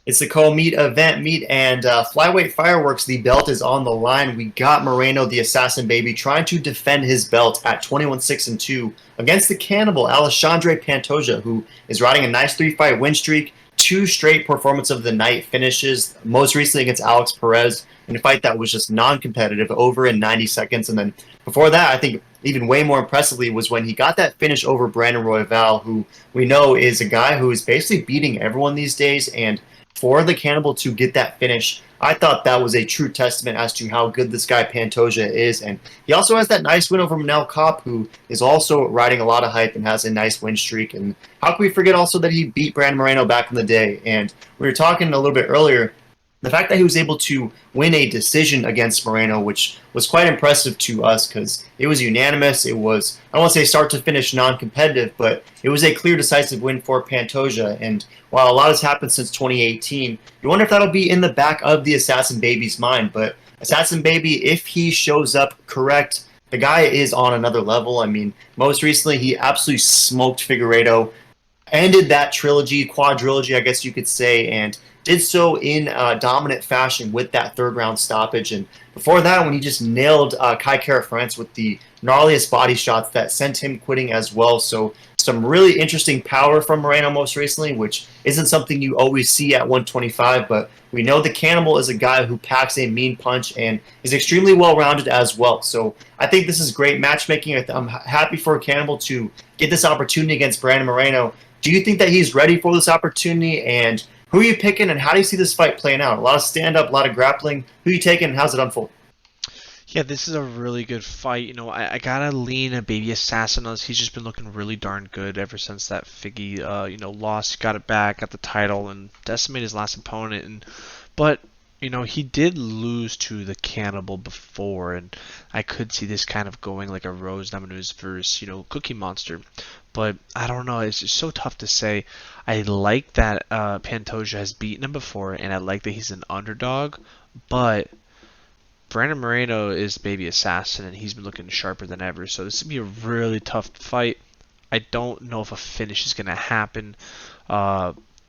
It's the co-meet event meet and flyweight fireworks. The belt is on the line. We got Moreno, the assassin baby, trying to defend his belt at 21-6-2 against the cannibal Alexandre Pantoja, who is riding a nice three-fight win streak. Two straight performance of the night finishes, most recently against Alex Perez in a fight that was just non-competitive, over in 90 seconds. And then before that, I think even way more impressively was when he got that finish over Brandon Royval, who we know is a guy who is basically beating everyone these days. And for the Cannibal to get that finish, I thought that was a true testament as to how good this guy Pantoja is. And he also has that nice win over Manel Kopp, who is also riding a lot of hype and has a nice win streak. And how can we forget also that he beat Brandon Moreno back in the day? And we were talking a little bit earlier, the fact that he was able to win a decision against Moreno, which was quite impressive to us because it was unanimous. It was, I don't want to say start to finish non-competitive, but it was a clear, decisive win for Pantoja. And while a lot has happened since 2018, you wonder if that'll be in the back of the Assassin Baby's mind. But Assassin Baby, if he shows up correct, the guy is on another level. I mean, most recently, he absolutely smoked Figueiredo, ended that trilogy, quadrilogy, I guess you could say, and did so in dominant fashion with that third round stoppage. And before that, when he just nailed Kai Kara-France with the gnarliest body shots that sent him quitting as well. So some really interesting power from Moreno most recently, which isn't something you always see at 125, but we know the Cannibal is a guy who packs a mean punch and is extremely well-rounded as well. So I think this is great matchmaking. I'm happy for Cannibal to get this opportunity against Brandon Moreno. Do you think that he's ready for this opportunity? And who are you picking, and how do you see this fight playing out? A lot of stand-up, a lot of grappling. Who are you taking, and how's it unfold? Yeah, this is a really good fight. I gotta lean a Baby Assassin on this. He's just been looking really darn good ever since that Figgy, loss. He got it back, got the title, and decimated his last opponent. But he did lose to the Cannibal before, and I could see this kind of going like a Rose Namajunas versus, Cookie Monster. But I don't know. It's just so tough to say. I like that Pantoja has beaten him before, and I like that he's an underdog. But Brandon Moreno is Baby Assassin, and he's been looking sharper than ever. So this is going to be a really tough fight. I don't know if a finish is going to happen.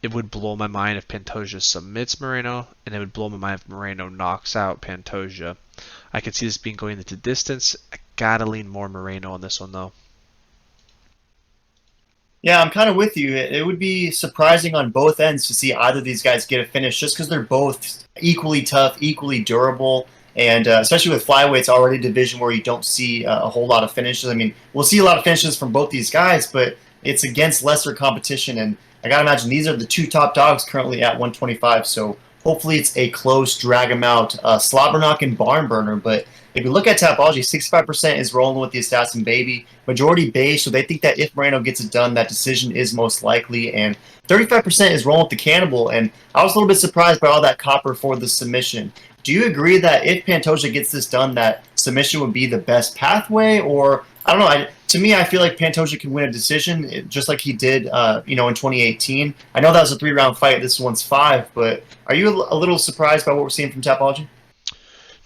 It would blow my mind if Pantoja submits Moreno, and it would blow my mind if Moreno knocks out Pantoja. I could see this being going into distance. I gotta lean more Moreno on this one, though. Yeah, I'm kind of with you. It would be surprising on both ends to see either of these guys get a finish just because they're both equally tough, equally durable. And especially with flyweights, already a division where you don't see a whole lot of finishes. I mean, we'll see a lot of finishes from both these guys, but it's against lesser competition. And I got to imagine these are the two top dogs currently at 125. So hopefully it's a close, drag them out, slobber knock and barn burner. But if you look at Tapology, 65% is rolling with the Assassin Baby. Majority beige, so they think that if Moreno gets it done, that decision is most likely. And 35% is rolling with the Cannibal. And I was a little bit surprised by all that copper for the submission. Do you agree that if Pantoja gets this done, that submission would be the best pathway? Or, I don't know, to me, I feel like Pantoja can win a decision just like he did, in 2018. I know that was a 3-round fight. This one's 5. But are you a little surprised by what we're seeing from Tapology?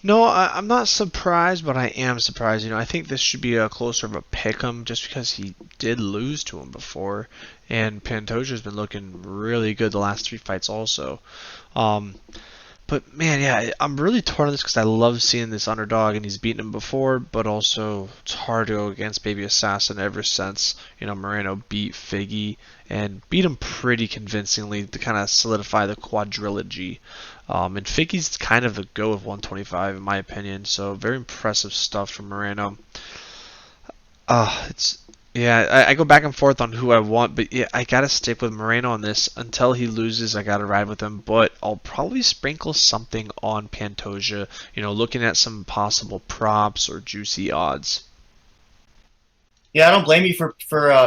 No, I'm not surprised, but I am surprised. I think this should be a closer of a pick 'em just because he did lose to him before, and Pantoja's been looking really good the last 3 fights also. But man, yeah, I'm really torn on this because I love seeing this underdog, and he's beaten him before, but also it's hard to go against Baby Assassin ever since Moreno beat Figgy and beat him pretty convincingly to kind of solidify the quadrilogy. And Figgy's kind of the go of 125 in my opinion, so very impressive stuff from Moreno. It's yeah, I go back and forth on who I want, but yeah, I gotta stick with Moreno on this until he loses. I gotta ride with him, but I'll probably sprinkle something on Pantoja. Looking at some possible props or juicy odds. Yeah, I don't blame you for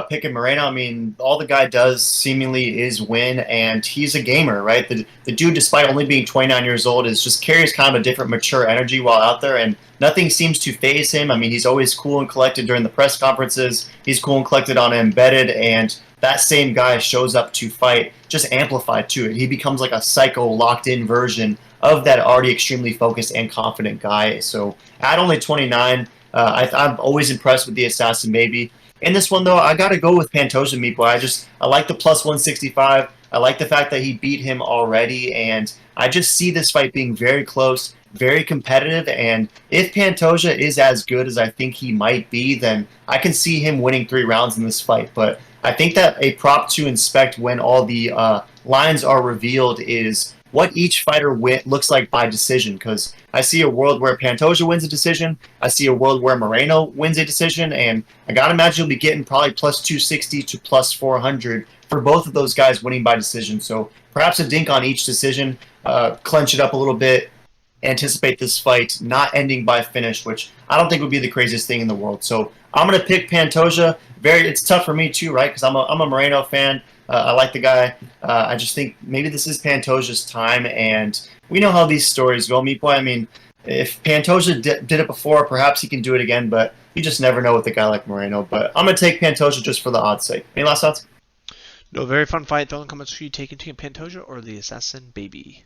picking Moreno. I mean, all the guy does seemingly is win, and he's a gamer, right? The dude, despite only being 29 years old, is just carries kind of a different mature energy while out there, and nothing seems to phase him. I mean, he's always cool and collected during the press conferences. He's cool and collected on Embedded, and that same guy shows up to fight, just amplified to it. He becomes like a psycho, locked-in version of that already extremely focused and confident guy. So at only 29. I'm always impressed with the Assassin Baby. In this one, though, I got to go with Pantoja, Meat Boy. I like the plus 165. I like the fact that he beat him already, and I just see this fight being very close, very competitive, and if Pantoja is as good as I think he might be, then I can see him winning 3 rounds in this fight. But I think that a prop to inspect when all the lines are revealed is what each fighter looks like by decision, because I see a world where Pantoja wins a decision, I see a world where Moreno wins a decision, and I gotta imagine you'll be getting probably plus 260 to plus 400 for both of those guys winning by decision. So perhaps a dink on each decision, clench it up a little bit, anticipate this fight not ending by finish, which I don't think would be the craziest thing in the world. So I'm gonna pick Pantoja. It's tough for me too, right? Because I'm a Moreno fan. I like the guy. I just think maybe this is Pantoja's time, and we know how these stories go, Meat Boy. I mean, if Pantoja did it before, perhaps he can do it again, but you just never know with a guy like Moreno. But I'm going to take Pantoja just for the odds sake. Any last thoughts? No, very fun fight. Throw in the comments who you taking, Pantoja or the Assassin Baby.